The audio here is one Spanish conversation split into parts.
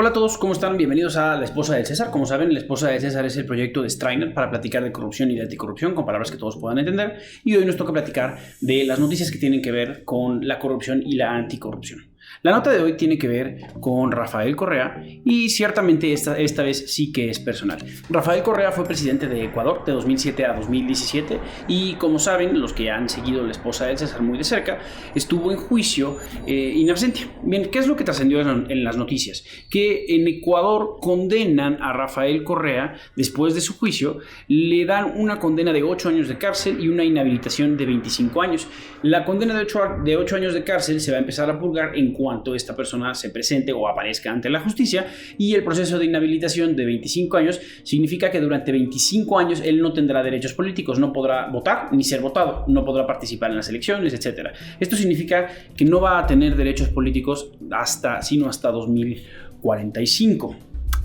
Hola a todos, ¿cómo están? Bienvenidos a La Esposa del César. Como saben, La Esposa del César es el proyecto de Strainer para platicar de corrupción y de anticorrupción con palabras que todos puedan entender. Y hoy nos toca platicar de las noticias que tienen que ver con la corrupción y la anticorrupción. La nota de hoy tiene que ver con Rafael Correa y ciertamente esta vez sí que es personal. Rafael Correa fue presidente de Ecuador de 2007 a 2017 y, como saben, los que han seguido La Esposa del César muy de cerca, estuvo en juicio in absentia. Bien, ¿qué es lo que trascendió en las noticias? Que en Ecuador condenan a Rafael Correa después de su juicio, le dan una condena de 8 años de cárcel y una inhabilitación de 25 años. La condena de 8 años de cárcel se va a empezar a purgar en cuanto esta persona se presente o aparezca ante la justicia, y el proceso de inhabilitación de 25 años significa que durante 25 años él no tendrá derechos políticos, no podrá votar ni ser votado, no podrá participar en las elecciones, etc. Esto significa que no va a tener derechos políticos sino hasta 2045.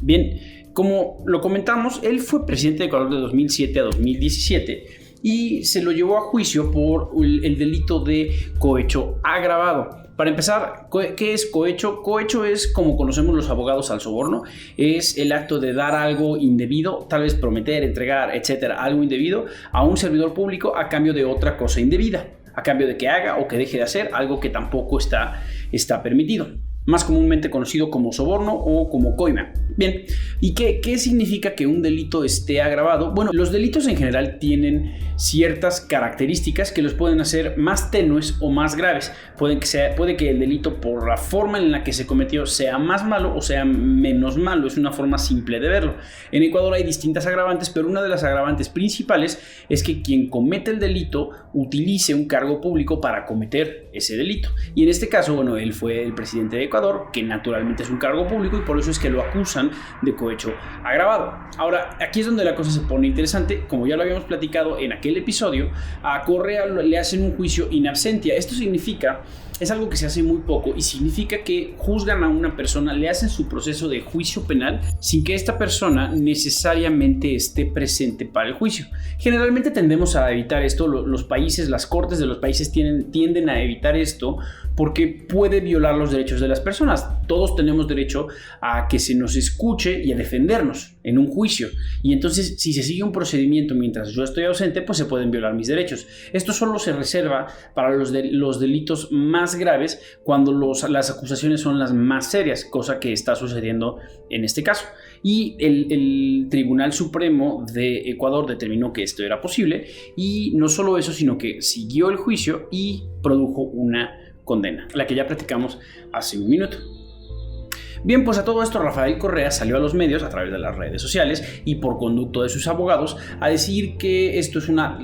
Bien, como lo comentamos, él fue presidente de Ecuador de 2007 a 2017 y se lo llevó a juicio por el delito de cohecho agravado. Para empezar, ¿qué es cohecho? Cohecho es, como conocemos los abogados, al soborno. Es el acto de dar algo indebido, tal vez prometer, entregar, etcétera, algo indebido a un servidor público a cambio de otra cosa indebida, a cambio de que haga o que deje de hacer algo que tampoco está permitido, más comúnmente conocido como soborno o como coima. Bien, ¿y qué significa que un delito esté agravado? Bueno, los delitos en general tienen ciertas características que los pueden hacer más tenues o más graves. Puede que el delito, por la forma en la que se cometió, sea más malo o sea menos malo. Es una forma simple de verlo. En Ecuador hay distintas agravantes, pero una de las agravantes principales es que quien comete el delito utilice un cargo público para cometer ese delito. Y en este caso, bueno, él fue el presidente de Ecuador, que naturalmente es un cargo público, y por eso es que lo acusan de cohecho agravado. Ahora, aquí es donde la cosa se pone interesante. Como ya lo habíamos platicado en aquel episodio, a Correa le hacen un juicio in absentia. Esto significa, es algo que se hace muy poco, y significa que juzgan a una persona, le hacen su proceso de juicio penal sin que esta persona necesariamente esté presente para el juicio. Generalmente tendemos a evitar esto. Los países, las cortes de los países tienden a evitar esto porque puede violar los derechos de las personas. Todos tenemos derecho a que se nos escuche y a defendernos en un juicio. Y entonces, si se sigue un procedimiento mientras yo estoy ausente, pues se pueden violar mis derechos. Esto solo se reserva para los delitos más graves, cuando las acusaciones son las más serias, cosa que está sucediendo en este caso. Y el Tribunal Supremo de Ecuador determinó que esto era posible, y no solo eso, sino que siguió el juicio y produjo una condena, la que ya platicamos hace un minuto. Bien, pues a todo esto Rafael Correa salió a los medios a través de las redes sociales y por conducto de sus abogados a decir que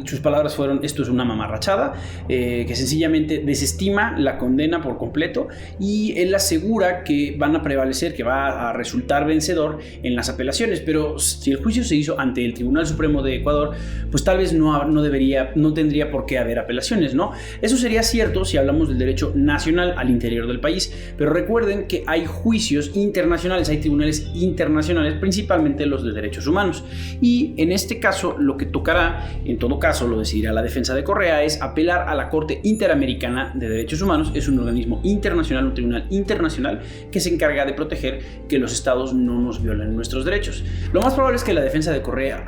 sus palabras fueron: esto es una mamarrachada, que sencillamente desestima la condena por completo, y él asegura que van a prevalecer, que va a resultar vencedor en las apelaciones. Pero si el juicio se hizo ante el Tribunal Supremo de Ecuador, pues tal vez no tendría por qué haber apelaciones, ¿no? Eso sería cierto si hablamos del derecho nacional al interior del país, pero recuerden que hay juicios internacionales, hay tribunales internacionales, principalmente los de derechos humanos, y en este caso lo que tocará, en todo caso lo decidirá la defensa de Correa, es apelar a la Corte Interamericana de Derechos Humanos. Es un organismo internacional, un tribunal internacional que se encarga de proteger que los estados no nos violen nuestros derechos. Lo más probable es que la defensa de Correa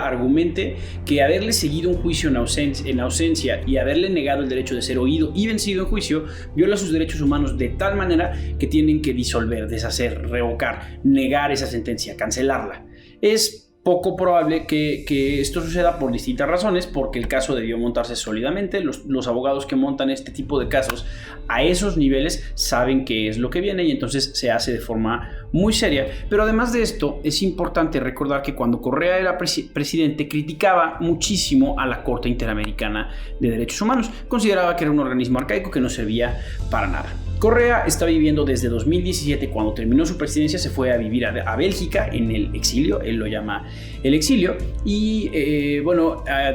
argumente que haberle seguido un juicio en ausencia y haberle negado el derecho de ser oído y vencido en juicio viola sus derechos humanos de tal manera que tienen que disolver, deshacer, revocar, negar esa sentencia, cancelarla. Es poco probable que esto suceda por distintas razones, porque el caso debió montarse sólidamente. Los abogados que montan este tipo de casos a esos niveles saben qué es lo que viene, y entonces se hace de forma muy seria. Pero además de esto, es importante recordar que cuando Correa era presidente, criticaba muchísimo a la Corte Interamericana de Derechos Humanos. Consideraba que era un organismo arcaico que no servía para nada. Correa está viviendo desde 2017, cuando terminó su presidencia, se fue a vivir a Bélgica en el exilio, él lo llama el exilio, y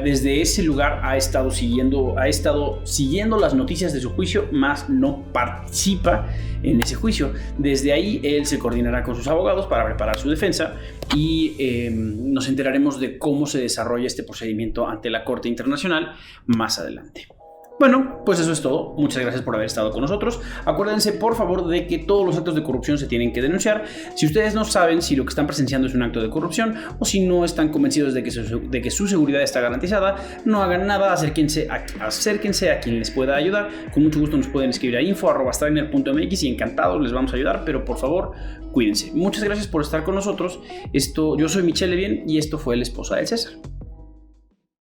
desde ese lugar ha estado siguiendo las noticias de su juicio, más no participa en ese juicio. Desde ahí él se coordinará con sus abogados para preparar su defensa, y nos enteraremos de cómo se desarrolla este procedimiento ante la Corte Internacional más adelante. Bueno, pues eso es todo. Muchas gracias por haber estado con nosotros. Acuérdense, por favor, de que todos los actos de corrupción se tienen que denunciar. Si ustedes no saben si lo que están presenciando es un acto de corrupción o si no están convencidos de que su seguridad está garantizada, no hagan nada, acérquense a quien les pueda ayudar. Con mucho gusto nos pueden escribir a info@strainer.mx y encantados les vamos a ayudar, pero por favor, cuídense. Muchas gracias por estar con nosotros. Yo soy Michelle Levien y esto fue La Esposa del César.